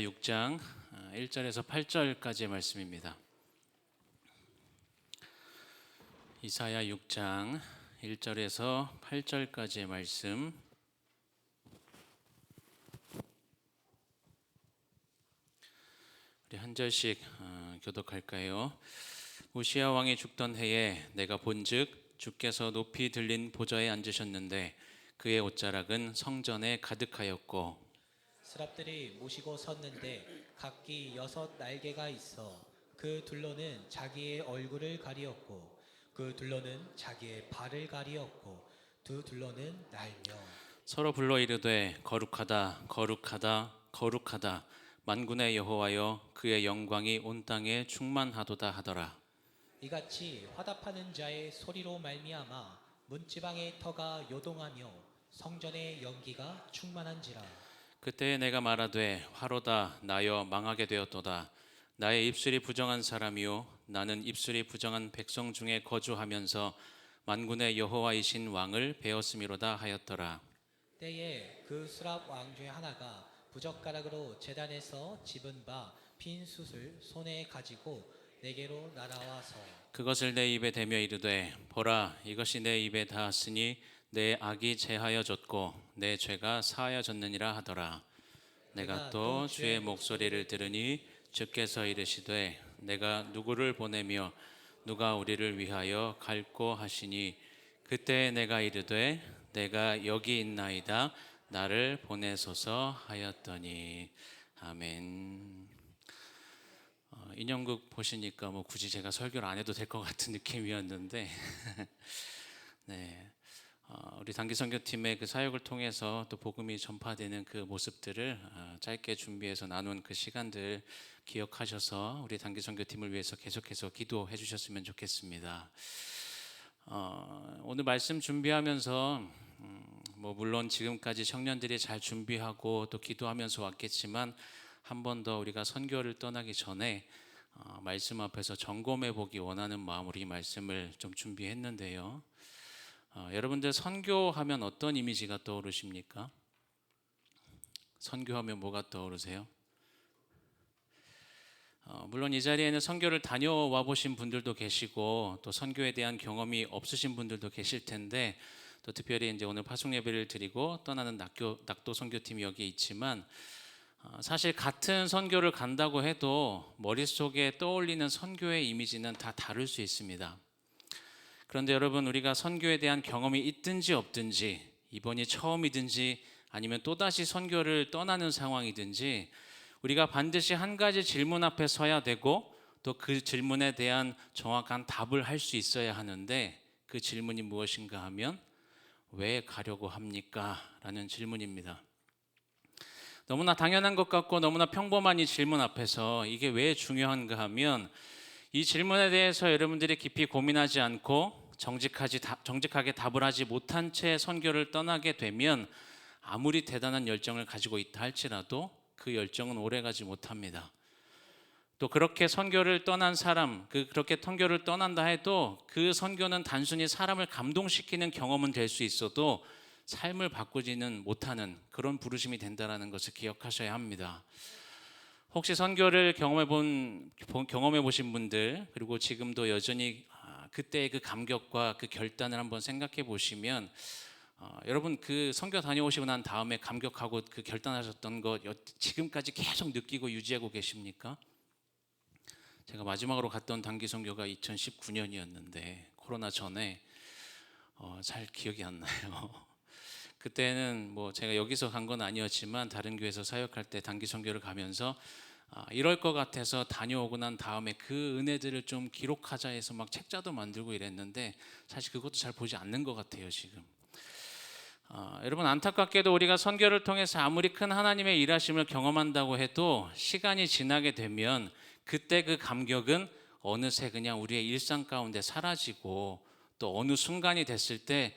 6장 1절에서 8절까지의 말씀입니다. 이사야 6장 1절에서 8절까지의 말씀. 우리 한 절씩 교독할까요? 우시야 왕이 죽던 해에 내가 본즉 주께서 높이 들린 보좌에 앉으셨는데 그의 옷자락은 성전에 가득하였고 스랍들이 모시고 섰는데 각기 6 날개가 있어 그 둘로는 자기의 얼굴을 가리었고 그 둘로는 자기의 발을 가리었고 두 둘로는 날며 서로 불러 이르되 거룩하다 거룩하다 거룩하다 만군의 여호와여 그의 영광이 온 땅에 충만하도다 하더라. 이같이 화답하는 자의 소리로 말미암아 문지방의 터가 요동하며 성전의 연기가 충만한지라. 그때 내가 말하되 화로다 나여 망하게 되었도다. 나의 입술이 부정한 사람이요 나는 입술이 부정한 백성 중에 거주하면서 만군의 여호와이신 왕을 배웠음이로다 하였더라. 때에 그 수랍 왕 중에 하나가 부젓가락으로 제단에서 집은 바 빈 숯을 손에 가지고 내게로 날아와서 그것을 내 입에 대며 이르되 보라 이것이 내 입에 닿았으니 내 악이 제하여졌고 내 죄가 사하여졌느니라 하더라. 내가 또 주의 목소리를 들으니 주께서 이르시되 내가 누구를 보내며 누가 우리를 위하여 갈꼬 하시니 그때 내가 이르되 내가 여기 있나이다 나를 보내소서 하였더니 아멘. 인형극 보시니까 뭐 굳이 제가 설교를 안 해도 될 것 같은 느낌이었는데 네, 우리 단기 선교팀의 그 사역을 통해서 또 복음이 전파되는 그 모습들을 짧게 준비해서 나눈 그 시간들 기억하셔서 우리 단기 선교팀을 위해서 계속해서 기도해 주셨으면 좋겠습니다. 오늘 말씀 준비하면서 뭐 물론 지금까지 청년들이 잘 준비하고 또 기도하면서 왔겠지만 한 번 더 우리가 선교를 떠나기 전에 말씀 앞에서 점검해 보기 원하는 마음으로 이 말씀을 좀 준비했는데요. 여러분들 선교하면 어떤 이미지가 떠오르십니까? 선교하면 뭐가 떠오르세요? 물론 이 자리에는 선교를 다녀와 보신 분들도 계시고 또 선교에 대한 경험이 없으신 분들도 계실 텐데 또 특별히 이제 오늘 파송 예배를 드리고 떠나는 낙도 선교팀이 여기 있지만 사실 같은 선교를 간다고 해도 머릿속에 떠올리는 선교의 이미지는 다 다를 수 있습니다. 그런데 여러분 우리가 선교에 대한 경험이 있든지 없든지 이번이 처음이든지 아니면 또다시 선교를 떠나는 상황이든지 우리가 반드시 한 가지 질문 앞에 서야 되고 또 그 질문에 대한 정확한 답을 할 수 있어야 하는데 그 질문이 무엇인가 하면 왜 가려고 합니까? 라는 질문입니다. 너무나 당연한 것 같고 너무나 평범한 이 질문 앞에서 이게 왜 중요한가 하면 이 질문에 대해서 여러분들이 깊이 고민하지 않고 정직하게 답을 하지 못한 채 선교를 떠나게 되면 아무리 대단한 열정을 가지고 있다 할지라도 그 열정은 오래가지 못합니다. 또 그렇게 선교를 떠난 사람, 그렇게 선교를 떠난다 해도 그 선교는 단순히 사람을 감동시키는 경험은 될 수 있어도 삶을 바꾸지는 못하는 그런 부르심이 된다는 것을 기억하셔야 합니다. 혹시 선교를 경험해 보신 분들 그리고 지금도 여전히 그때의 그 감격과 그 결단을 한번 생각해 보시면 여러분 그 선교 다녀오시고 난 다음에 감격하고 그 결단하셨던 것 지금까지 계속 느끼고 유지하고 계십니까? 제가 마지막으로 갔던 단기 선교가 2019년이었는데 코로나 전에 잘 기억이 안 나요. 그때는 뭐 제가 여기서 간 건 아니었지만 다른 교회에서 사역할 때 단기 선교를 가면서 이럴 것 같아서 다녀오고 난 다음에 그 은혜들을 좀 기록하자 해서 막 책자도 만들고 이랬는데 사실 그것도 잘 보지 않는 것 같아요 지금. 여러분 안타깝게도 우리가 선교를 통해서 아무리 큰 하나님의 일하심을 경험한다고 해도 시간이 지나게 되면 그때 그 감격은 어느새 그냥 우리의 일상 가운데 사라지고 또 어느 순간이 됐을 때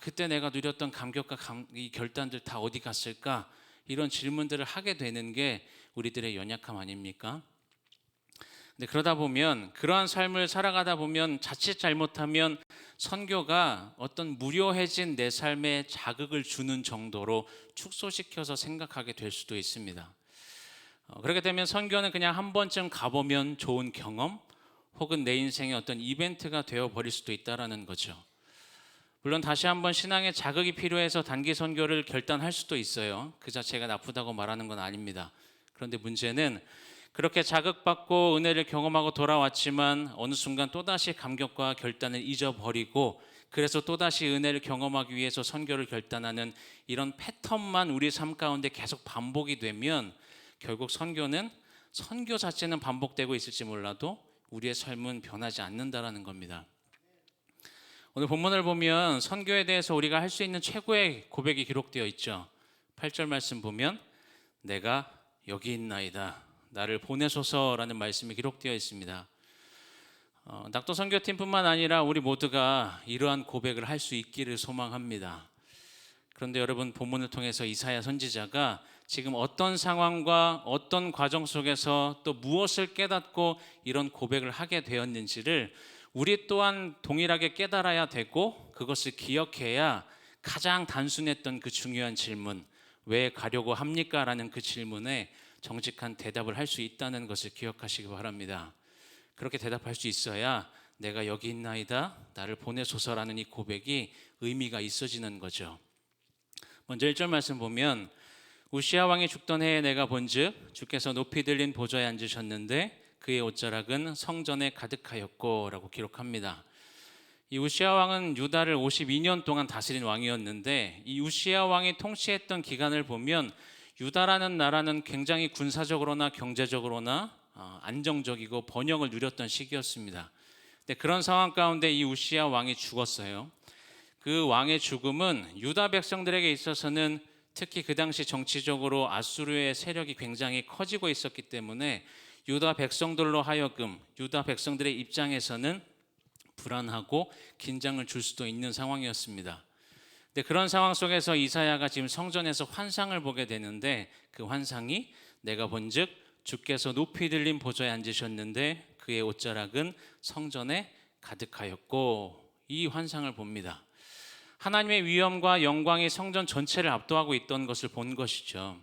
그때 내가 누렸던 감격과 이 결단들 다 어디 갔을까? 이런 질문들을 하게 되는 게 우리들의 연약함 아닙니까? 근데 그러다 보면 그러한 삶을 살아가다 보면 자칫 잘못하면 선교가 어떤 무료해진 내 삶에 자극을 주는 정도로 축소시켜서 생각하게 될 수도 있습니다. 그렇게 되면 선교는 그냥 한 번쯤 가보면 좋은 경험 혹은 내 인생의 어떤 이벤트가 되어버릴 수도 있다는 거죠. 물론 다시 한번 신앙의 자극이 필요해서 단기 선교를 결단할 수도 있어요. 그 자체가 나쁘다고 말하는 건 아닙니다. 그런데 문제는 그렇게 자극받고 은혜를 경험하고 돌아왔지만 어느 순간 또다시 감격과 결단을 잊어버리고 그래서 또다시 은혜를 경험하기 위해서 선교를 결단하는 이런 패턴만 우리 삶 가운데 계속 반복이 되면 결국 선교 자체는 반복되고 있을지 몰라도 우리의 삶은 변하지 않는다라는 겁니다. 오늘 본문을 보면 선교에 대해서 우리가 할 수 있는 최고의 고백이 기록되어 있죠. 8절 말씀 보면 내가 여기 있나이다 나를 보내소서라는 말씀이 기록되어 있습니다. 낙도 선교팀뿐만 아니라 우리 모두가 이러한 고백을 할 수 있기를 소망합니다. 그런데 여러분, 본문을 통해서 이사야 선지자가 지금 어떤 상황과 어떤 과정 속에서 또 무엇을 깨닫고 이런 고백을 하게 되었는지를 우리 또한 동일하게 깨달아야 되고 그것을 기억해야 가장 단순했던 그 중요한 질문, 왜 가려고 합니까? 라는 그 질문에 정직한 대답을 할 수 있다는 것을 기억하시기 바랍니다. 그렇게 대답할 수 있어야 내가 여기 있나이다 나를 보내소서라는 이 고백이 의미가 있어지는 거죠. 먼저 1절 말씀 보면 우시아 왕이 죽던 해에 내가 본즉 주께서 높이 들린 보좌에 앉으셨는데 그의 옷자락은 성전에 가득하였고 라고 기록합니다. 이 우시아 왕은 유다를 52년 동안 다스린 왕이었는데 이 우시아 왕이 통치했던 기간을 보면 유다라는 나라는 굉장히 군사적으로나 경제적으로나 안정적이고 번영을 누렸던 시기였습니다. 근데 그런 상황 가운데 이 우시아 왕이 죽었어요. 그 왕의 죽음은 유다 백성들에게 있어서는 특히 그 당시 정치적으로 아수르의 세력이 굉장히 커지고 있었기 때문에 유다 백성들로 하여금 유다 백성들의 입장에서는 불안하고 긴장을 줄 수도 있는 상황이었습니다. 근데 그런 상황 속에서 이사야가 지금 성전에서 환상을 보게 되는데 그 환상이 내가 본즉 주께서 높이 들린 보좌에 앉으셨는데 그의 옷자락은 성전에 가득하였고 이 환상을 봅니다. 하나님의 위엄과 영광이 성전 전체를 압도하고 있던 것을 본 것이죠.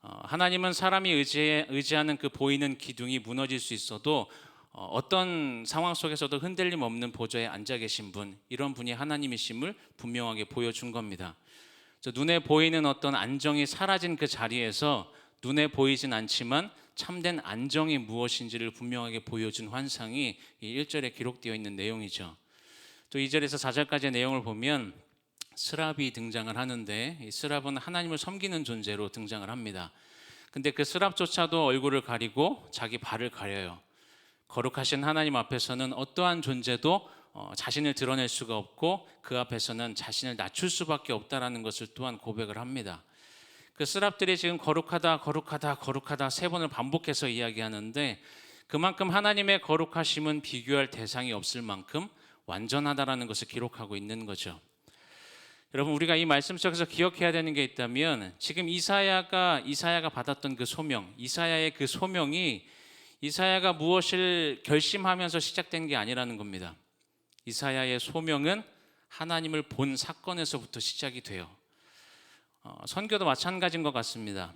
하나님은 사람이 의지하는 그 보이는 기둥이 무너질 수 있어도 어떤 상황 속에서도 흔들림 없는 보좌에 앉아 계신 분, 이런 분이 하나님이심을 분명하게 보여준 겁니다. 눈에 보이는 어떤 안정이 사라진 그 자리에서 눈에 보이진 않지만 참된 안정이 무엇인지를 분명하게 보여준 환상이 이 1절에 기록되어 있는 내용이죠. 또 2절에서 4절까지의 내용을 보면 스랍이 등장을 하는데 이 스랍은 하나님을 섬기는 존재로 등장을 합니다. 근데 그 스랍조차도 얼굴을 가리고 자기 발을 가려요. 거룩하신 하나님 앞에서는 어떠한 존재도 자신을 드러낼 수가 없고 그 앞에서는 자신을 낮출 수밖에 없다라는 것을 또한 고백을 합니다. 그 스랍들이 지금 거룩하다 거룩하다 거룩하다 3번을 반복해서 이야기하는데 그만큼 하나님의 거룩하심은 비교할 대상이 없을 만큼 완전하다라는 것을 기록하고 있는 거죠. 여러분, 우리가 이 말씀 속에서 기억해야 되는 게 있다면 지금 이사야가 받았던 그 소명, 이사야의 그 소명이 이사야가 무엇을 결심하면서 시작된 게 아니라는 겁니다. 이사야의 소명은 하나님을 본 사건에서부터 시작이 돼요. 선교도 마찬가지인 것 같습니다.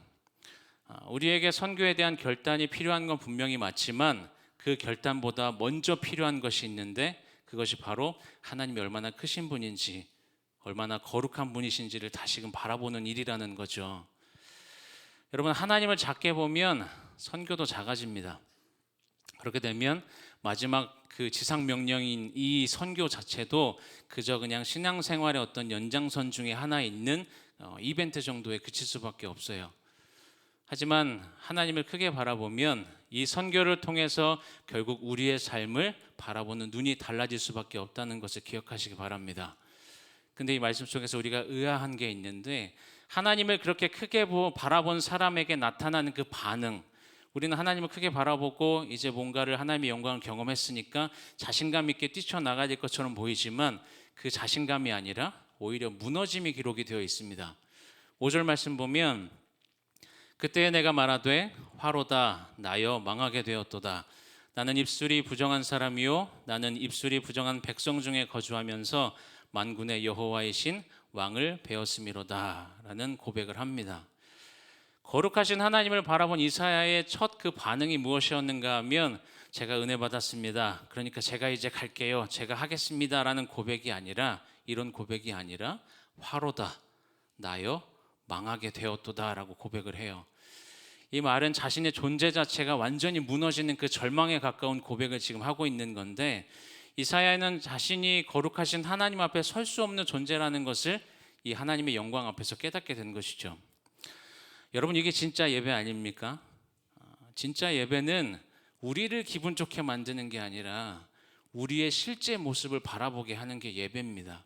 우리에게 선교에 대한 결단이 필요한 건 분명히 맞지만 그 결단보다 먼저 필요한 것이 있는데 그것이 바로 하나님이 얼마나 크신 분인지 얼마나 거룩한 분이신지를 다시금 바라보는 일이라는 거죠. 여러분, 하나님을 작게 보면 선교도 작아집니다. 그렇게 되면 마지막 그 지상 명령인 이 선교 자체도 그저 그냥 신앙생활의 어떤 연장선 중에 하나 있는 이벤트 정도에 그칠 수밖에 없어요. 하지만 하나님을 크게 바라보면 이 선교를 통해서 결국 우리의 삶을 바라보는 눈이 달라질 수밖에 없다는 것을 기억하시기 바랍니다. 근데 이 말씀 속에서 우리가 의아한 게 있는데 하나님을 그렇게 크게 바라본 사람에게 나타나는 그 반응, 우리는 하나님을 크게 바라보고 이제 뭔가를 하나님의 영광을 경험했으니까 자신감 있게 뛰쳐나가야 될 것처럼 보이지만 그 자신감이 아니라 오히려 무너짐이 기록이 되어 있습니다. 5절 말씀 보면 그때 내가 말하되 화로다 나여 망하게 되었도다. 나는 입술이 부정한 사람이요 나는 입술이 부정한 백성 중에 거주하면서 만군의 여호와이신 왕을 배웠음이로다 라는 고백을 합니다. 거룩하신 하나님을 바라본 이사야의 첫 그 반응이 무엇이었는가 하면 제가 은혜 받았습니다. 그러니까 제가 이제 갈게요. 제가 하겠습니다라는 고백이 아니라 이런 고백이 아니라 화로다 나여 망하게 되었도다라고 고백을 해요. 이 말은 자신의 존재 자체가 완전히 무너지는 그 절망에 가까운 고백을 지금 하고 있는 건데 이사야는 자신이 거룩하신 하나님 앞에 설 수 없는 존재라는 것을 이 하나님의 영광 앞에서 깨닫게 된 것이죠. 여러분 이게 진짜 예배 아닙니까? 진짜 예배는 우리를 기분 좋게 만드는 게 아니라 우리의 실제 모습을 바라보게 하는 게 예배입니다.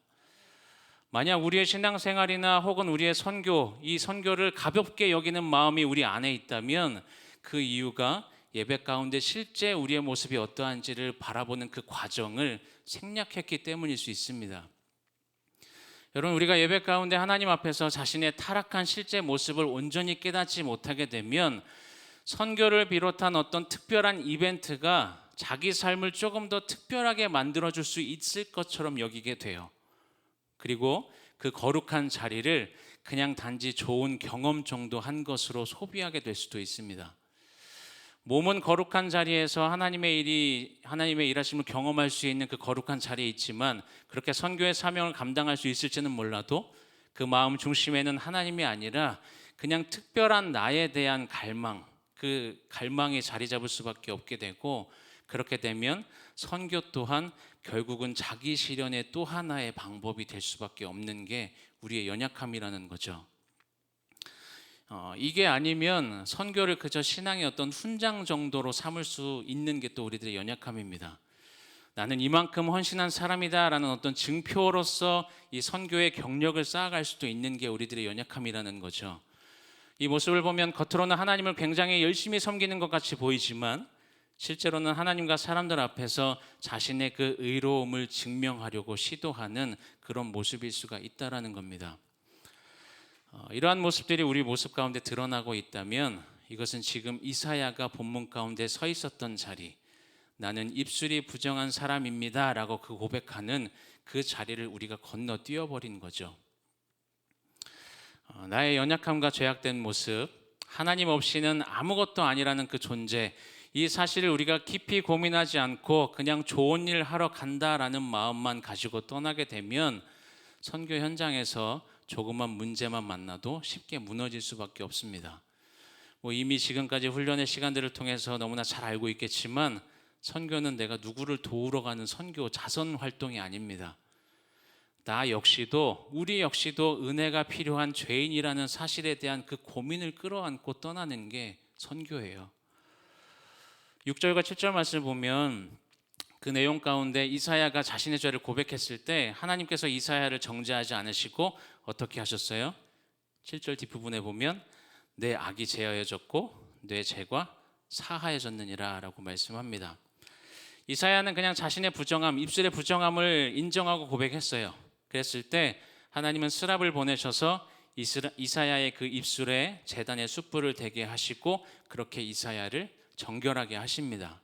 만약 우리의 신앙생활이나 혹은 우리의 선교, 이 선교를 가볍게 여기는 마음이 우리 안에 있다면 그 이유가 예배 가운데 실제 우리의 모습이 어떠한지를 바라보는 그 과정을 생략했기 때문일 수 있습니다. 여러분 우리가 예배 가운데 하나님 앞에서 자신의 타락한 실제 모습을 온전히 깨닫지 못하게 되면 선교를 비롯한 어떤 특별한 이벤트가 자기 삶을 조금 더 특별하게 만들어줄 수 있을 것처럼 여기게 돼요. 그리고 그 거룩한 자리를 그냥 단지 좋은 경험 정도 한 것으로 소비하게 될 수도 있습니다. 몸은 거룩한 자리에서 하나님의 일하심을 경험할 수 있는 그 거룩한 자리에 있지만 그렇게 선교의 사명을 감당할 수 있을지는 몰라도 그 마음 중심에는 하나님이 아니라 그냥 특별한 나에 대한 갈망, 그 갈망이 자리 잡을 수밖에 없게 되고 그렇게 되면 선교 또한 결국은 자기 실현의 또 하나의 방법이 될 수밖에 없는 게 우리의 연약함이라는 거죠. 이게 아니면 선교를 그저 신앙의 어떤 훈장 정도로 삼을 수 있는 게 또 우리들의 연약함입니다. 나는 이만큼 헌신한 사람이다라는 어떤 증표로서 이 선교의 경력을 쌓아갈 수도 있는 게 우리들의 연약함이라는 거죠. 이 모습을 보면 겉으로는 하나님을 굉장히 열심히 섬기는 것 같이 보이지만 실제로는 하나님과 사람들 앞에서 자신의 그 의로움을 증명하려고 시도하는 그런 모습일 수가 있다라는 겁니다. 이러한 모습들이 우리 모습 가운데 드러나고 있다면 이것은 지금 이사야가 본문 가운데 서 있었던 자리, 나는 입술이 부정한 사람입니다 라고 그 고백하는 그 자리를 우리가 건너뛰어 버린 거죠. 나의 연약함과 죄악된 모습, 하나님 없이는 아무것도 아니라는 그 존재, 이 사실을 우리가 깊이 고민하지 않고 그냥 좋은 일 하러 간다라는 마음만 가지고 떠나게 되면 선교 현장에서 조그만 문제만 만나도 쉽게 무너질 수밖에 없습니다. 이미 지금까지 훈련의 시간들을 통해서 너무나 잘 알고 있겠지만 선교는 내가 누구를 도우러 가는 선교 자선 활동이 아닙니다. 나 역시도 우리 역시도 은혜가 필요한 죄인이라는 사실에 대한 그 고민을 끌어안고 떠나는 게 선교예요. 6절과 7절 말씀을 보면 그 내용 가운데 이사야가 자신의 죄를 고백했을 때 하나님께서 이사야를 정죄하지 않으시고 어떻게 하셨어요? 7절 뒷부분에 보면 내 악이 제하여졌고 내 죄가 사하여졌느니라 라고 말씀합니다. 이사야는 그냥 자신의 부정함, 입술의 부정함을 인정하고 고백했어요. 그랬을 때 하나님은 스랍을 보내셔서 이사야의 그 입술에 제단의 숯불을 대게 하시고 그렇게 이사야를 정결하게 하십니다.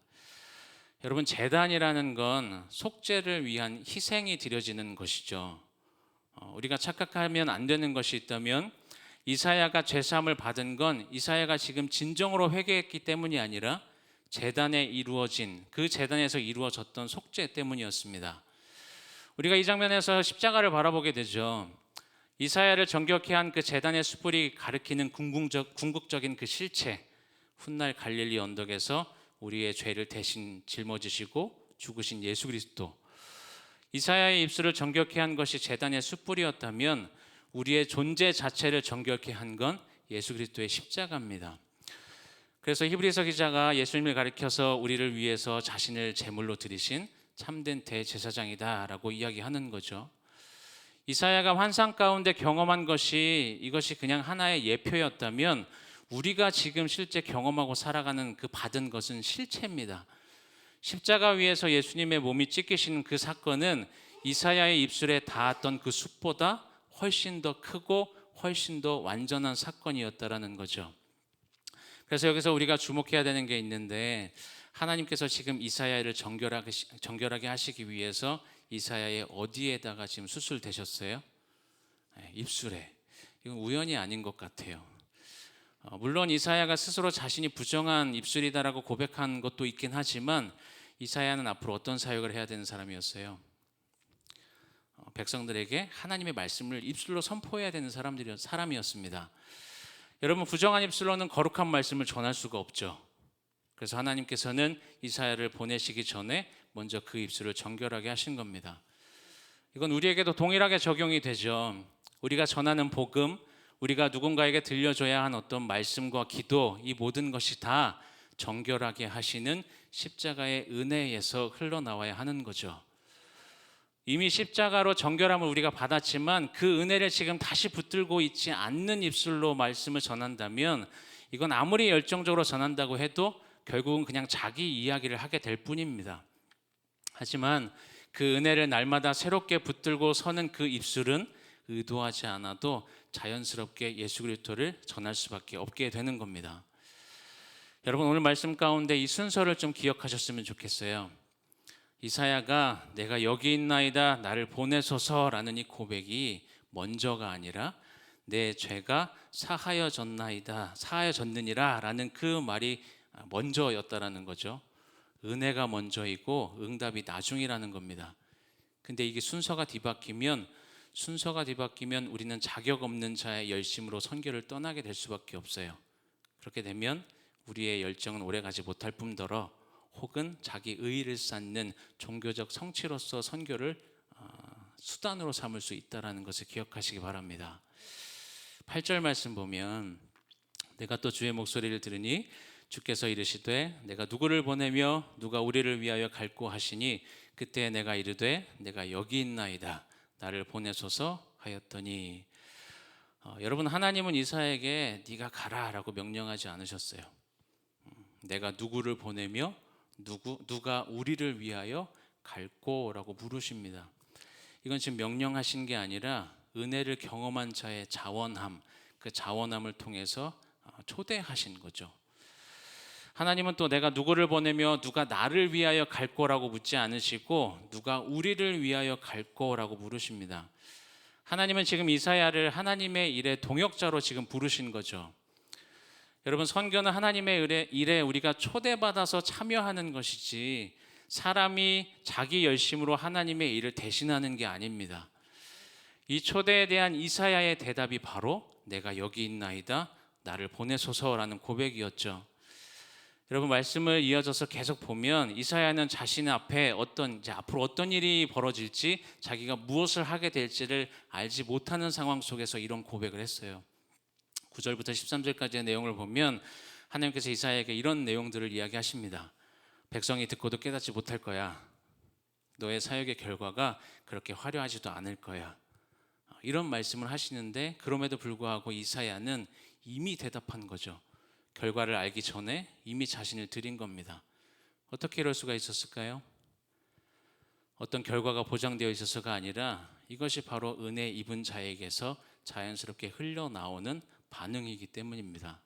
여러분 제단이라는 건 속죄를 위한 희생이 드려지는 것이죠. 우리가 착각하면 안 되는 것이 있다면 이사야가 죄사함을 받은 건 이사야가 지금 진정으로 회개했기 때문이 아니라 제단에 이루어진 그 제단에서 이루어졌던 속죄 때문이었습니다. 우리가 이 장면에서 십자가를 바라보게 되죠. 이사야를 정결케 한 그 제단의 숯불이 가리키는 궁극적인 그 실체, 훗날 갈릴리 언덕에서 우리의 죄를 대신 짊어지시고 죽으신 예수 그리스도. 이사야의 입술을 정결케 한 것이 제단의 숯불이었다면 우리의 존재 자체를 정결케 한 건 예수 그리스도의 십자가입니다. 그래서 히브리서 기자가 예수님을 가리켜서 우리를 위해서 자신을 제물로 드리신 참된 대제사장이다라고 이야기하는 거죠. 이사야가 환상 가운데 경험한 것이 이것이 그냥 하나의 예표였다면 우리가 지금 실제 경험하고 살아가는 그 받은 것은 실체입니다. 십자가 위에서 예수님의 몸이 찢기시는 그 사건은 이사야의 입술에 닿았던 그 숯보다 훨씬 더 크고 훨씬 더 완전한 사건이었다라는 거죠. 그래서 여기서 우리가 주목해야 되는 게 있는데 하나님께서 지금 이사야를 정결하게 하시기 위해서 이사야의 어디에다가 지금 숯을 대셨어요? 입술에. 이건 우연이 아닌 것 같아요. 물론 이사야가 스스로 자신이 부정한 입술이다라고 고백한 것도 있긴 하지만 이사야는 앞으로 어떤 사역을 해야 되는 사람이었어요? 백성들에게 하나님의 말씀을 입술로 선포해야 되는 사람이었습니다. 여러분, 부정한 입술로는 거룩한 말씀을 전할 수가 없죠. 그래서 하나님께서는 이사야를 보내시기 전에 먼저 그 입술을 정결하게 하신 겁니다. 이건 우리에게도 동일하게 적용이 되죠. 우리가 전하는 복음, 우리가 누군가에게 들려줘야 한 어떤 말씀과 기도, 이 모든 것이 다 정결하게 하시는 십자가의 은혜에서 흘러나와야 하는 거죠. 이미 십자가로 정결함을 우리가 받았지만 그 은혜를 지금 다시 붙들고 있지 않는 입술로 말씀을 전한다면 이건 아무리 열정적으로 전한다고 해도 결국은 그냥 자기 이야기를 하게 될 뿐입니다. 하지만 그 은혜를 날마다 새롭게 붙들고 서는 그 입술은 의도하지 않아도 자연스럽게 예수 그리스도를 전할 수밖에 없게 되는 겁니다. 여러분, 오늘 말씀 가운데 이 순서를 좀 기억하셨으면 좋겠어요. 이사야가 내가 여기 있나이다 나를 보내소서라는 이 고백이 먼저가 아니라 내 죄가 사하여졌느니라 라는 그 말이 먼저였다라는 거죠. 은혜가 먼저이고 응답이 나중이라는 겁니다. 근데 이게 순서가 뒤바뀌면 우리는 자격 없는 자의 열심으로 선교를 떠나게 될 수밖에 없어요. 그렇게 되면 우리의 열정은 오래가지 못할 뿐더러 혹은 자기 의의를 쌓는 종교적 성취로서 선교를 수단으로 삼을 수 있다는 것을 기억하시기 바랍니다. 8절 말씀 보면 내가 또 주의 목소리를 들으니 주께서 이르시되 내가 누구를 보내며 누가 우리를 위하여 갈고 하시니 그때 내가 이르되 내가 여기 있나이다 나를 보내소서 하였더니 여러분, 하나님은 이사야에게 네가 가라라고 명령하지 않으셨어요. 내가 누구를 보내며 누가 우리를 위하여 갈고라고 물으십니다. 이건 지금 명령하신 게 아니라 은혜를 경험한 자의 자원함, 그 자원함을 통해서 초대하신 거죠. 하나님은 또 내가 누구를 보내며 누가 나를 위하여 갈 거라고 묻지 않으시고 누가 우리를 위하여 갈 거라고 물으십니다. 하나님은 지금 이사야를 하나님의 일의 동역자로 지금 부르신 거죠. 여러분, 선교는 하나님의 일에 우리가 초대받아서 참여하는 것이지 사람이 자기 열심으로 하나님의 일을 대신하는 게 아닙니다. 이 초대에 대한 이사야의 대답이 바로 내가 여기 있나이다 나를 보내소서라는 고백이었죠. 여러분, 말씀을 이어져서 계속 보면 이사야는 자신 앞에 앞으로 어떤 일이 벌어질지 자기가 무엇을 하게 될지를 알지 못하는 상황 속에서 이런 고백을 했어요. 9절부터 13절까지의 내용을 보면 하나님께서 이사야에게 이런 내용들을 이야기하십니다. 백성이 듣고도 깨닫지 못할 거야. 너의 사역의 결과가 그렇게 화려하지도 않을 거야. 이런 말씀을 하시는데 그럼에도 불구하고 이사야는 이미 대답한 거죠. 결과를 알기 전에 이미 자신을 드린 겁니다. 어떻게 이럴 수가 있었을까요? 어떤 결과가 보장되어 있어서가 아니라 이것이 바로 은혜 입은 자에게서 자연스럽게 흘러나오는 반응이기 때문입니다.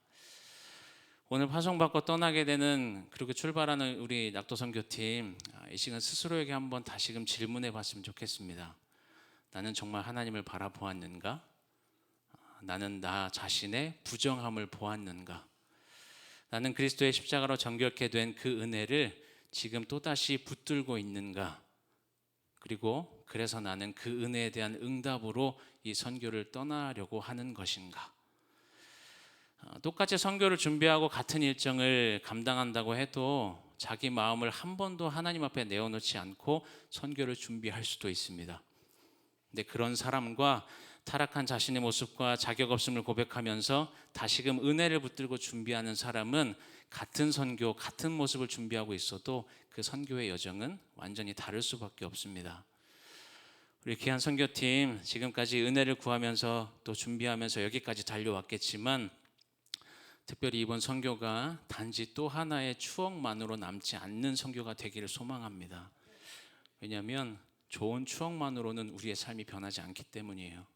오늘 파송받고 떠나게 되는 그렇게 출발하는 우리 낙도선교팀, 이 시간 스스로에게 한번 다시금 질문해 봤으면 좋겠습니다. 나는 정말 하나님을 바라보았는가? 나는 나 자신의 부정함을 보았는가? 나는 그리스도의 십자가로 정결케 된 그 은혜를 지금 또다시 붙들고 있는가? 그리고 그래서 나는 그 은혜에 대한 응답으로 이 선교를 떠나려고 하는 것인가? 똑같이 선교를 준비하고 같은 일정을 감당한다고 해도 자기 마음을 한 번도 하나님 앞에 내어놓지 않고 선교를 준비할 수도 있습니다. 근데 그런 사람과 타락한 자신의 모습과 자격 없음을 고백하면서 다시금 은혜를 붙들고 준비하는 사람은 같은 선교, 같은 모습을 준비하고 있어도 그 선교의 여정은 완전히 다를 수밖에 없습니다. 우리 귀한 선교팀 지금까지 은혜를 구하면서 또 준비하면서 여기까지 달려왔겠지만 특별히 이번 선교가 단지 또 하나의 추억만으로 남지 않는 선교가 되기를 소망합니다. 왜냐하면 좋은 추억만으로는 우리의 삶이 변하지 않기 때문이에요.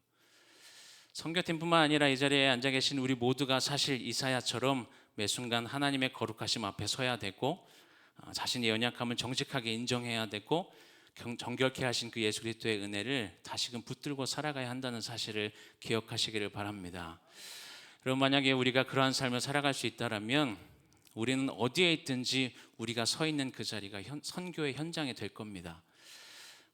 선교팀뿐만 아니라 이 자리에 앉아 계신 우리 모두가 사실 이사야처럼 매 순간 하나님의 거룩하심 앞에 서야 되고 자신의 연약함을 정직하게 인정해야 되고 정결케 하신 그 예수 그리스도의 은혜를 다시금 붙들고 살아가야 한다는 사실을 기억하시기를 바랍니다. 여러분, 만약에 우리가 그러한 삶을 살아갈 수 있다라면 우리는 어디에 있든지 우리가 서 있는 그 자리가 선교의 현장이 될 겁니다.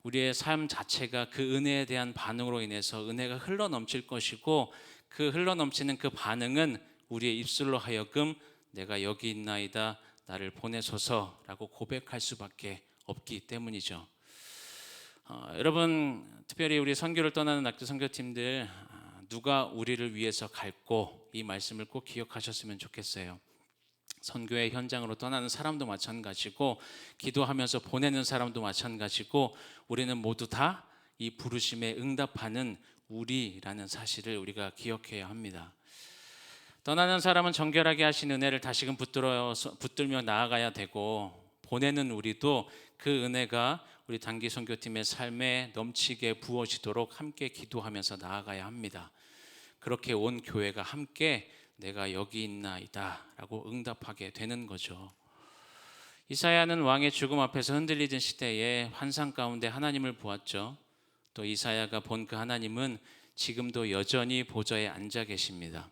우리의 삶 자체가 그 은혜에 대한 반응으로 인해서 은혜가 흘러넘칠 것이고, 그 흘러넘치는 그 반응은 우리의 입술로 하여금 내가 여기 있나이다, 나를 보내소서라고 고백할 수밖에 없기 때문이죠. 여러분, 특별히 우리 선교를 떠나는 낙도 선교팀들, 누가 우리를 위해서 갈고, 이 말씀을 꼭 기억하셨으면 좋겠어요. 선교의 현장으로 떠나는 사람도 마찬가지고, 기도하면서 보내는 사람도 마찬가지고, 우리는 모두 다 이 부르심에 응답하는 우리라는 사실을 우리가 기억해야 합니다. 떠나는 사람은 정결하게 하신 은혜를 다시금 붙들며 나아가야 되고, 보내는 우리도 그 은혜가 우리 단기 선교팀의 삶에 넘치게 부어지도록 함께 기도하면서 나아가야 합니다. 그렇게 온 교회가 함께 내가 여기 있나이다 라고 응답하게 되는 거죠. 이사야는 왕의 죽음 앞에서 흔들리던 시대에 환상 가운데 하나님을 보았죠. 또 이사야가 본 그 하나님은 지금도 여전히 보좌에 앉아 계십니다.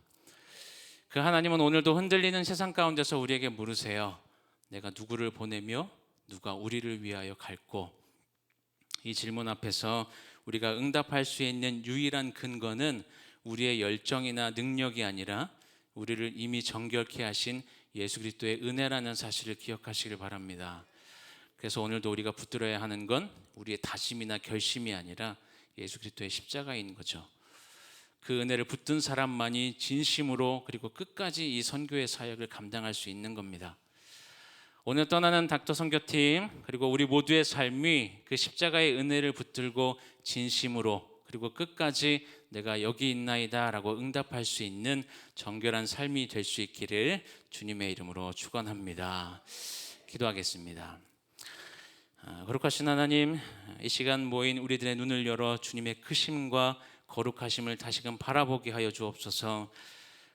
그 하나님은 오늘도 흔들리는 세상 가운데서 우리에게 물으세요. 내가 누구를 보내며 누가 우리를 위하여 갈고? 이 질문 앞에서 우리가 응답할 수 있는 유일한 근거는 우리의 열정이나 능력이 아니라 우리를 이미 정결케 하신 예수 그리스도의 은혜라는 사실을 기억하시길 바랍니다. 그래서 오늘도 우리가 붙들어야 하는 건 우리의 다짐이나 결심이 아니라 예수 그리스도의 십자가인 거죠. 그 은혜를 붙든 사람만이 진심으로 그리고 끝까지 이 선교의 사역을 감당할 수 있는 겁니다. 오늘 떠나는 닥터 선교팀, 그리고 우리 모두의 삶이 그 십자가의 은혜를 붙들고 진심으로 그리고 끝까지 내가 여기 있나이다 라고 응답할 수 있는 정결한 삶이 될 수 있기를 주님의 이름으로 축원합니다. 기도하겠습니다. 거룩하신 하나님, 이 시간 모인 우리들의 눈을 열어 주님의 크심과 거룩하심을 다시금 바라보게 하여 주옵소서.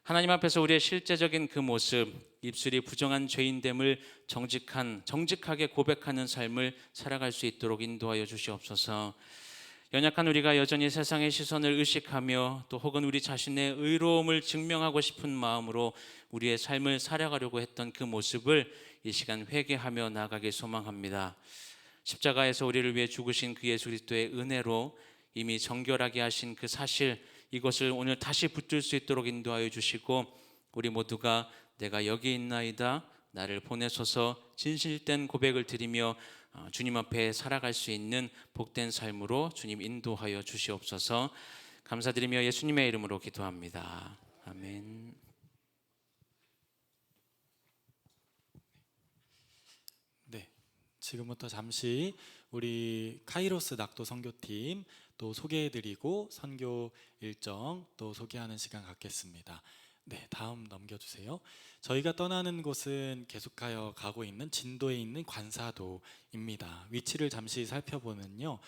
하나님 앞에서 우리의 실제적인 그 모습, 입술이 부정한 죄인됨을 정직하게 고백하는 삶을 살아갈 수 있도록 인도하여 주시옵소서. 연약한 우리가 여전히 세상의 시선을 의식하며 또 혹은 우리 자신의 의로움을 증명하고 싶은 마음으로 우리의 삶을 살아가려고 했던 그 모습을 이 시간 회개하며 나아가길 소망합니다. 십자가에서 우리를 위해 죽으신 그 예수 그리스도의 은혜로 이미 정결하게 하신 그 사실, 이것을 오늘 다시 붙들 수 있도록 인도하여 주시고, 우리 모두가 내가 여기 있나이다, 나를 보내소서 진실된 고백을 드리며 주님 앞에 살아갈 수 있는 복된 삶으로 주님 인도하여 주시옵소서. 감사드리며 예수님의 이름으로 기도합니다. 아멘. 네, 지금부터 잠시 우리 카이로스 낙도 선교팀 또 소개해드리고 선교 일정 또 소개하는 시간 갖겠습니다. 네, 다음 넘겨주세요. 저희가 떠나는 곳은 계속하여 가고 있는 진도에 있는 관사도입니다. 위치를 잠시 살펴보면요,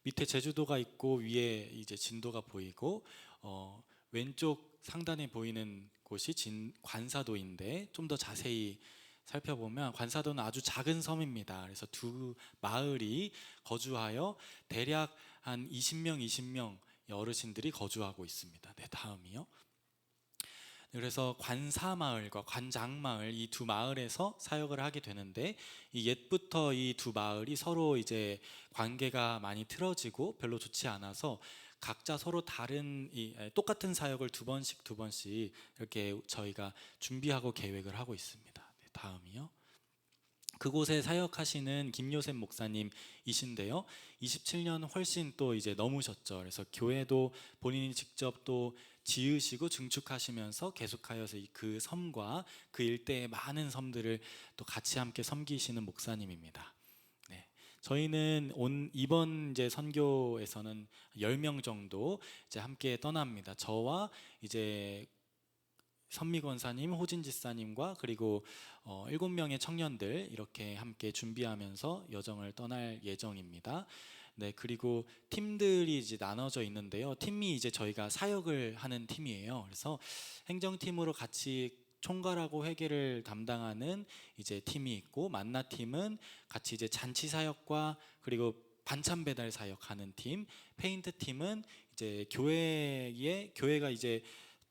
밑에 제주도가 있고 위에 이제 진도가 보이고 왼쪽 상단에 보이는 곳이 관사도인데, 좀 더 자세히 살펴보면 관사도는 아주 작은 섬입니다. 그래서 두 마을이 거주하여 대략 한 20명 어르신들이 거주하고 있습니다. 네, 다음이요. 그래서 관사마을과 관장마을, 이 두 마을에서 사역을 하게 되는데, 이 옛부터 이 두 마을이 서로 이제 관계가 많이 틀어지고 별로 좋지 않아서 각자 서로 다른 똑같은 사역을 두 번씩 이렇게 저희가 준비하고 계획을 하고 있습니다. 네, 다음이요. 그곳에 사역하시는 김요셉 목사님이신데요, 27년 훨씬 또 이제 넘으셨죠. 그래서 교회도 본인이 직접 또 지으시고 증축하시면서 계속하여서 그 섬과 그 일대의 많은 섬들을 또 같이 함께 섬기시는 목사님입니다. 네, 저희는 이번 이제 선교에서는 10명 정도 이제 함께 떠납니다. 저와 이제 선미 권사님, 호진 지사님과 그리고 7명의 청년들 이렇게 함께 준비하면서 여정을 떠날 예정입니다. 네, 그리고 팀들이 이제 나눠져 있는데요, 팀이 이제 저희가 사역을 하는 팀이에요. 그래서 행정팀으로 같이 총괄하고 회계를 담당하는 이제 팀이 있고, 만나팀은 같이 이제 잔치 사역과 그리고 반찬 배달 사역하는 팀, 페인트 팀은 이제 교회가 이제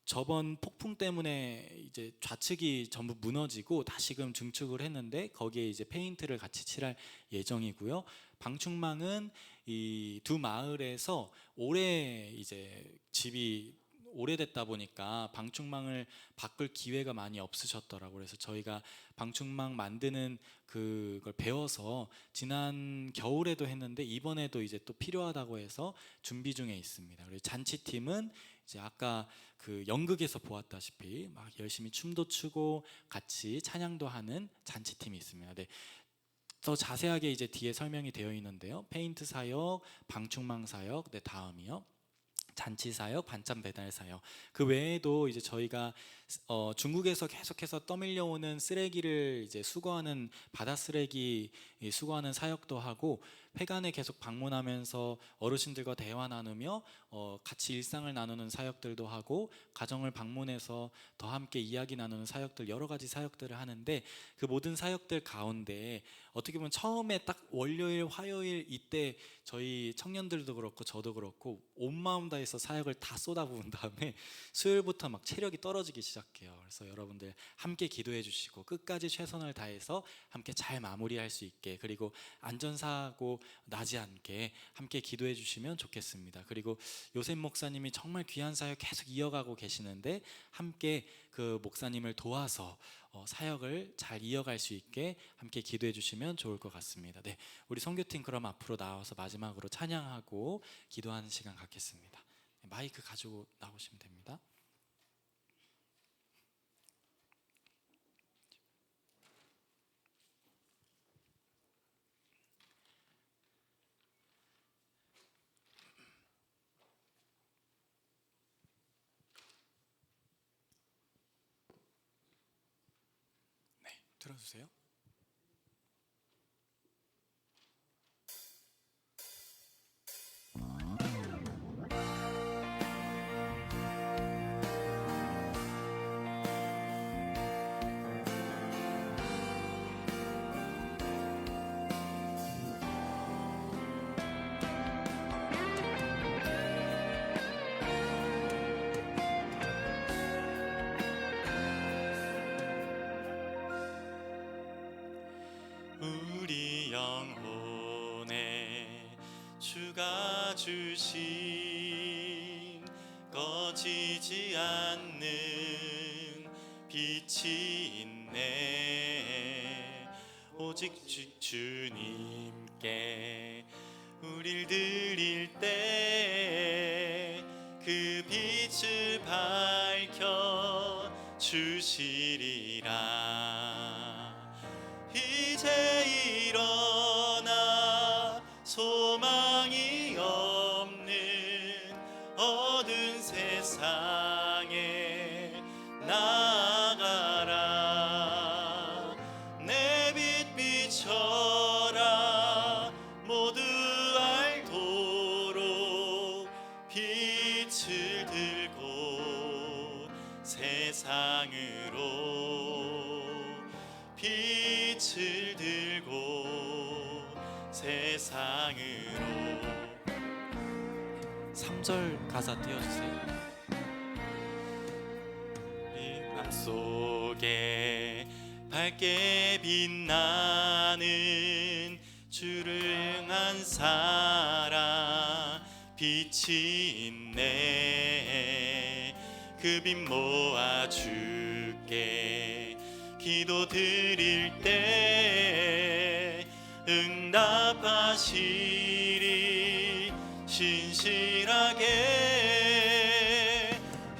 저번 폭풍 때문에 이제 좌측이 전부 무너지고 다시금 증축을 했는데 거기에 이제 페인트를 같이 칠할 예정이고요. 방충망은 이 두 마을에서 올해 이제 집이 오래됐다 보니까 방충망을 바꿀 기회가 많이 없으셨더라고요. 그래서 저희가 방충망 만드는 그걸 배워서 지난 겨울에도 했는데 이번에도 이제 또 필요하다고 해서 준비 중에 있습니다. 그리고 잔치팀은 이제 아까 그 연극에서 보았다시피 막 열심히 춤도 추고 같이 찬양도 하는 잔치팀이 있습니다. 네. 더 자세하게 이제 뒤에 설명이 되어 있는데요. 페인트 사역, 방충망 사역, 네 다음이요. 잔치 사역, 반찬 배달 사역. 그 외에도 이제 저희가 중국에서 계속해서 떠밀려오는 쓰레기를 이제 수거하는 바다 쓰레기 수거하는 사역도 하고 회관에 계속 방문하면서 어르신들과 대화 나누며 같이 일상을 나누는 사역들도 하고 가정을 방문해서 더 함께 이야기 나누는 사역들 여러 가지 사역들을 하는데 그 모든 사역들 가운데 어떻게 보면 처음에 딱 월요일, 화요일 이때 저희 청년들도 그렇고 저도 그렇고 온 마음 다해서 사역을 다 쏟아부은 다음에 수요일부터 막 체력이 떨어지기 시작해요. 그래서 여러분들 함께 기도해 주시고 끝까지 최선을 다해서 함께 잘 마무리할 수 있게 그리고 안전사고 나지 않게 함께 기도해 주시면 좋겠습니다. 그리고 요셉 목사님이 정말 귀한 사역 계속 이어가고 계시는데 함께 그 목사님을 도와서 사역을 잘 이어갈 수 있게 함께 기도해 주시면 좋을 것 같습니다. 네, 우리 선교팀 그럼 앞으로 나와서 마지막으로 찬양하고 기도하는 시간 갖겠습니다. 마이크 가지고 나오시면 됩니다. 네, 들어주세요. 우리 영혼에 주가 주신 꺼지지 않는 빛이 있네. 오직 주님께 우릴 드릴 때 그 빛을 밝혀 주시리라. 이제 일어나 소망이 없는 어두운 세상에 나아가라. 내 빛 비춰라. 모두 알도록 빛을 들고 세상으로 빛을 들고 세상으로. 3절 가사 띄워주세요. 우리 맘속에 밝게 빛나는 주를 향한 사랑 빛이 있네. 그 빛 모아 주께 기도 드릴 때 응답하시리. 신실하게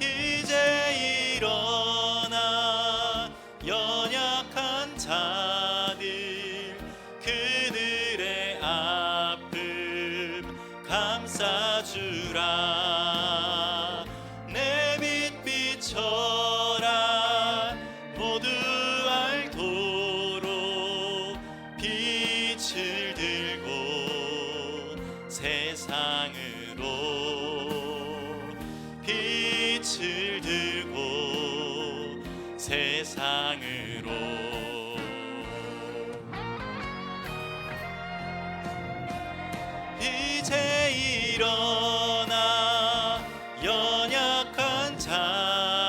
이제 일어나 연약한 자들 그들의 아픔 감싸주라. 내 빛 비춰라. 모두 알도록 빛을 들고 세상으로 빛을 들고 세상으로. 이제 일어나 연약한 자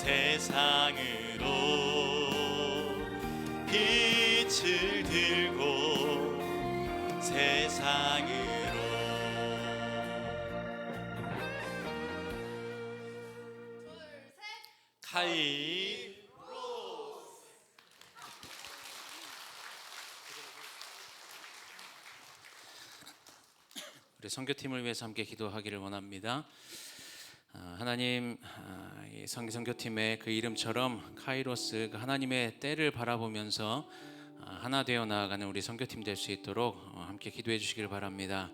세상으로 빛을 들고 세상으로 카이로스. 우리 선교팀을 위해서 함께 기도하기를 원합니다. 하나님, 이 선교팀의 그 이름처럼 카이로스, 그 하나님의 때를 바라보면서 하나 되어 나아가는 우리 선교팀 될 수 있도록 함께 기도해 주시길 바랍니다.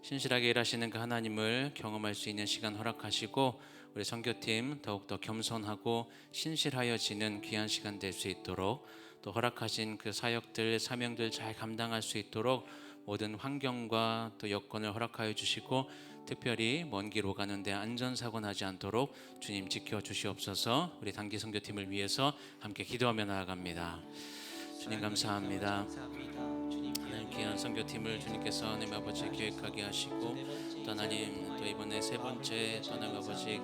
신실하게 일하시는 그 하나님을 경험할 수 있는 시간 허락하시고 우리 선교팀 더욱더 겸손하고 신실하여지는 귀한 시간 될 수 있도록, 또 허락하신 그 사역들, 사명들 잘 감당할 수 있도록 모든 환경과 또 여건을 허락하여 주시고, 특별히 먼 길 오가는데 안전사고 나지 않도록 주님 지켜주시옵소서. 우리 단기 선교팀을 위해서 함께 기도하며 나아갑니다. 주님 감사합니다. 하나님, 귀한 선교팀을 주님께서 하나님 아버지 계획하게 하시고, 또 하나님 또 이번에 세 번째 또 하나님 아버지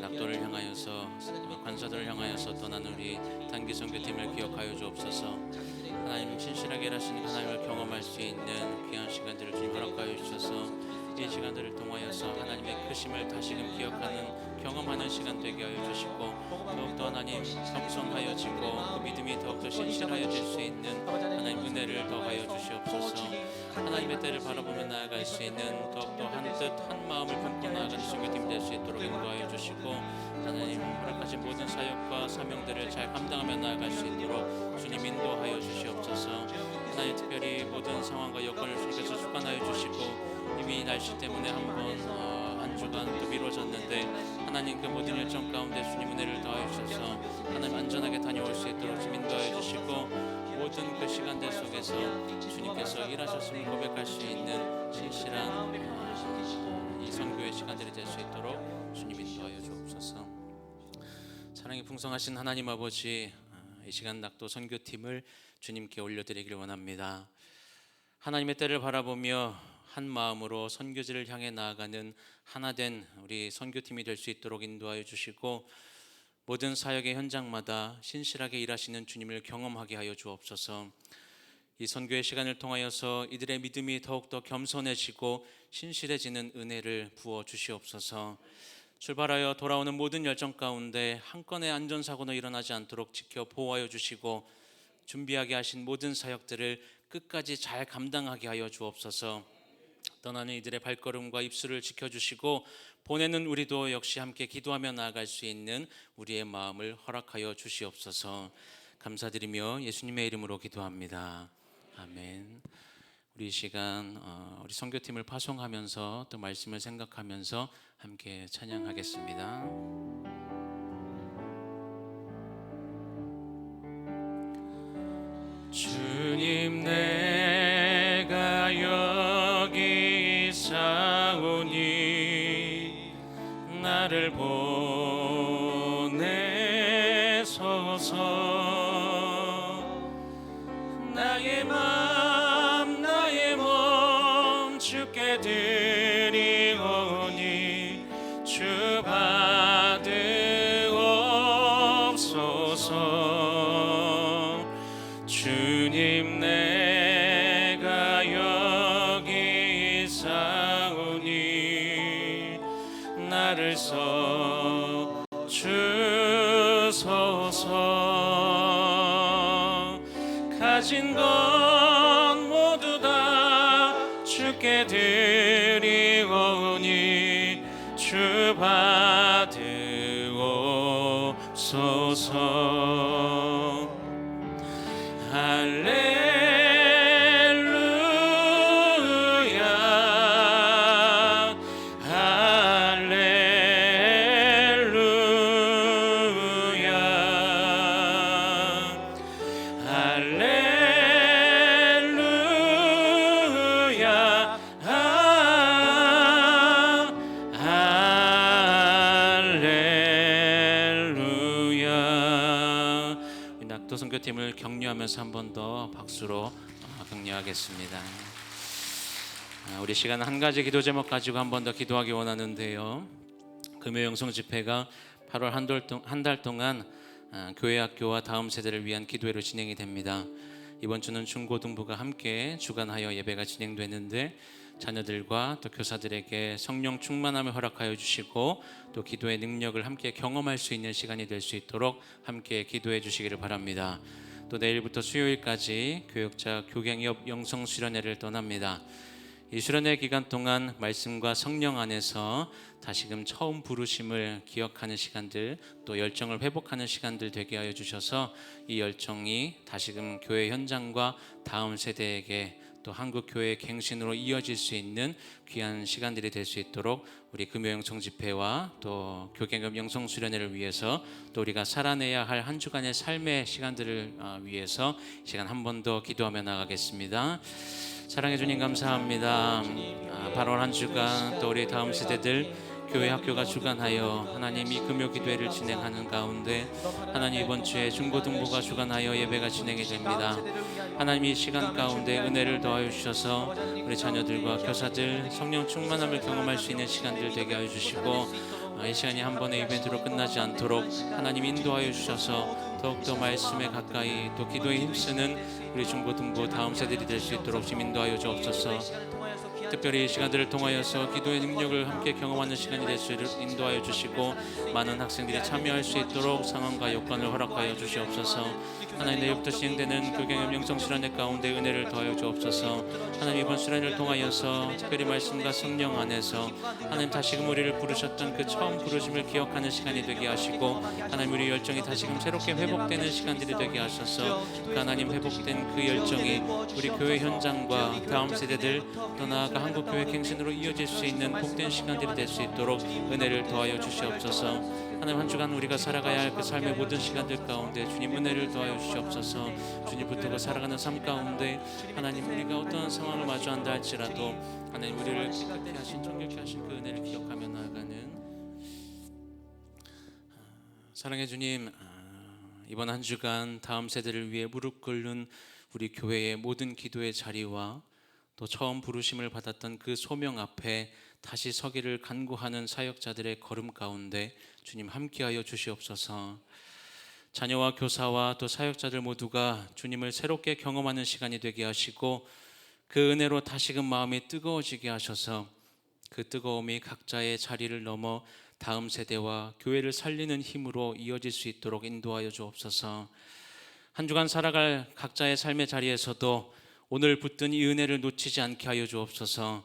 낙도를 향하여서 관사들을 향하여서 떠나는 우리 단기 선교팀을 기억하여 주옵소서. 하나님, 신실하게 일하시는 하나님을 경험할 수 있는 귀한 시간들을 주님 허락하여 주셔서 이 시간들을 통하여서 하나님의 크심을 다시금 기억하는, 경험하는 시간 되게 하여 주시고, 더욱더 하나님 겸손하여지고 그 믿음이 더욱더 신실하여질 수 있는 하나님 은혜를 더하여 주시옵소서. 하나님의 때를 바라보며 나아갈 수 있는 더욱더 한 뜻 한 마음을 품고 나아가는 선교팀 될 수 있도록 인도하여 주시고, 하나님 허락하신 모든 사역과 사명들을 잘 감당하며 나아갈 수 있도록 주님 인도하여 주시옵소서. 하나님, 특별히 모든 상황과 여건을 주님께서 주관하여 주시고, 이미 날씨 때문에 한 주간 또 미뤄졌는데 하나님 그 모든 일정 가운데 주님 은혜를 더하여 주셔서 하나님 안전하게 다녀올 수 있도록 주님 인도하여 주시고, 모든 그 시간들 속에서 주님께서 일하셨음을 고백할 수 있는 신실한 이 선교의 시간들이 될 수 있도록 주님 인도하여 주옵소서. 사랑이 풍성하신 하나님 아버지, 이 시간 낙도 선교팀을 주님께 올려드리기를 원합니다. 하나님의 때를 바라보며 한 마음으로 선교지를 향해 나아가는 하나된 우리 선교팀이 될 수 있도록 인도하여 주시고, 모든 사역의 현장마다 신실하게 일하시는 주님을 경험하게 하여 주옵소서. 이 선교의 시간을 통하여서 이들의 믿음이 더욱더 겸손해지고 신실해지는 은혜를 부어 주시옵소서. 출발하여 돌아오는 모든 열정 가운데 한 건의 안전사고는 일어나지 않도록 지켜 보호하여 주시고, 준비하게 하신 모든 사역들을 끝까지 잘 감당하게 하여 주옵소서. 떠나는 이들의 발걸음과 입술을 지켜주시고, 보내는 우리도 역시 함께 기도하며 나아갈 수 있는 우리의 마음을 허락하여 주시옵소서. 감사드리며 예수님의 이름으로 기도합니다. 아멘. 우리 이 시간 우리 선교팀을 파송하면서 또 말씀을 생각하면서 함께 찬양하겠습니다. 주님, 내가 여기 있사오니 나를 보내소서. 나의 맘 나의 몸 주께 드리오니 주 받으옵소서. 주님, 내가 여기 있사오니 나를 써 주소서. 가진 것 모두 다 주께 드리오니 주 받으옵소서. 할렐루야 할렐루야 할렐루야 할렐루야. 낙도 선교팀을 격려하면서 한 번 더 박수로 격려하겠습니다. 우리 시간 한 가지 기도 제목 가지고 한 번 더 기도하기 원하는데요. 금요 영성 집회가 8월 한 달 동안 교회 학교와 다음 세대를 위한 기도회로 진행이 됩니다. 이번 주는 중고등부가 함께 주관하여 예배가 진행되는데 자녀들과 또 교사들에게 성령 충만함을 허락하여 주시고 또 기도의 능력을 함께 경험할 수 있는 시간이 될 수 있도록 함께 기도해 주시기를 바랍니다. 또 내일부터 수요일까지 교역자 교갱협 영성 수련회를 떠납니다. 이 수련회 기간 동안 말씀과 성령 안에서 다시금 처음 부르심을 기억하는 시간들, 또 열정을 회복하는 시간들 되게 하여 주셔서 이 열정이 다시금 교회 현장과 다음 세대에게 또 한국 교회의 갱신으로 이어질 수 있는 귀한 시간들이 될 수 있도록 우리 금요영성 집회와 또 교갱급 영성 수련회를 위해서 또 우리가 살아내야 할 한 주간의 삶의 시간들을 위해서 이 시간 한 번 더 기도하며 나가겠습니다. 사랑해 주님 감사합니다. 8월 한 주간 또 우리 다음 세대들 교회 학교가 주관하여 하나님이 금요 기도회를 진행하는 가운데 하나님 이번 주에 중고등부가 주관하여 예배가 진행이 됩니다. 하나님 이 시간 가운데 은혜를 더하여 주셔서 우리 자녀들과 교사들 성령 충만함을 경험할 수 있는 시간들 되게 하여 주시고 이 시간이 한 번의 이벤트로 끝나지 않도록 하나님 인도하여 주셔서 더욱더 말씀에 가까이 또 기도에 힘쓰는 우리 중고등부 다음 세대들이 될 수 있도록 좀 인도하여 주옵소서. 특별히 이 시간들을 통하여서 기도의 능력을 함께 경험하는 시간이 될 수 있도록 인도하여 주시고 많은 학생들이 참여할 수 있도록 상황과 여건을 허락하여 주시옵소서. 하나님 내일부터 시행되는 교갱협 영성 수련회 가운데 은혜를 더하여 주옵소서. 하나님 이번 수련회를 통하여서 특별히 말씀과 성령 안에서 하나님 다시금 우리를 부르셨던 그 처음 부르심을 기억하는 시간이 되게 하시고 하나님 우리 열정이 다시금 새롭게 회복되는 시간들이 되게 하셔서 그 하나님 회복된 그 열정이 우리 교회 현장과 다음 세대들 또 나아가 한국 교회 갱신으로 이어질 수 있는 복된 시간들이 될 수 있도록 은혜를 더하여 주시옵소서. 하나님 한 주간 우리가 살아가야 할 그 삶의 모든 시간들 가운데 주님 은혜를 더하여 주시옵소서. 주님 붙들고 살아가는 삶 가운데 하나님 우리가 어떤 상황을 마주한다 할지라도 하나님 우리를 기쁘게 하신 정결케 하신 그 은혜를 기억하며 나아가는 사랑의 주님, 이번 한 주간 다음 세대를 위해 무릎 꿇는 우리 교회의 모든 기도의 자리와 또 처음 부르심을 받았던 그 소명 앞에 다시 서기를 간구하는 사역자들의 걸음 가운데 주님 함께하여 주시옵소서. 자녀와 교사와 또 사역자들 모두가 주님을 새롭게 경험하는 시간이 되게 하시고 그 은혜로 다시금 마음이 뜨거워지게 하셔서 그 뜨거움이 각자의 자리를 넘어 다음 세대와 교회를 살리는 힘으로 이어질 수 있도록 인도하여 주옵소서. 한 주간 살아갈 각자의 삶의 자리에서도 오늘 붙든 이 은혜를 놓치지 않게 하여 주옵소서.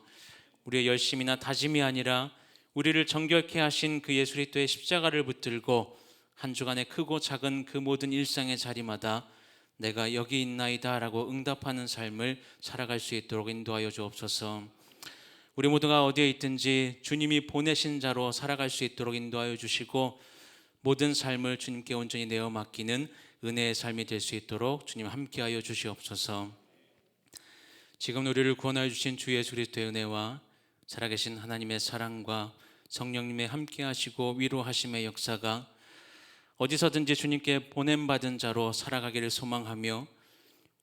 우리의 열심이나 다짐이 아니라 우리를 정결케 하신 그 예수 그리스도의 십자가를 붙들고 한 주간의 크고 작은 그 모든 일상의 자리마다 내가 여기 있나이다 라고 응답하는 삶을 살아갈 수 있도록 인도하여 주옵소서. 우리 모두가 어디에 있든지 주님이 보내신 자로 살아갈 수 있도록 인도하여 주시고 모든 삶을 주님께 온전히 내어 맡기는 은혜의 삶이 될 수 있도록 주님 함께하여 주시옵소서. 지금 우리를 구원하여 주신 주 예수 그리스도의 은혜와 살아계신 하나님의 사랑과 성령님의 함께하시고 위로하심의 역사가 어디서든지 주님께 보냄받은 자로 살아가기를 소망하며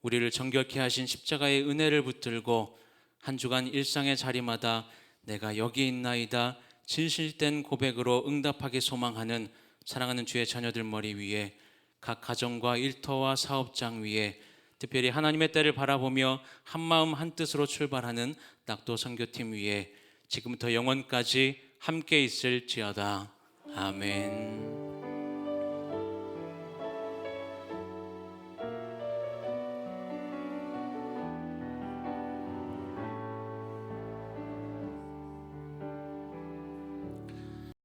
우리를 정결케 하신 십자가의 은혜를 붙들고 한 주간 일상의 자리마다 내가 여기 있나이다 진실된 고백으로 응답하기 소망하는 사랑하는 주의 자녀들 머리 위에 각 가정과 일터와 사업장 위에 특별히 하나님의 때를 바라보며 한마음 한뜻으로 출발하는 낙도 선교팀 위에 지금부터 영원까지 함께 있을지어다. 아멘.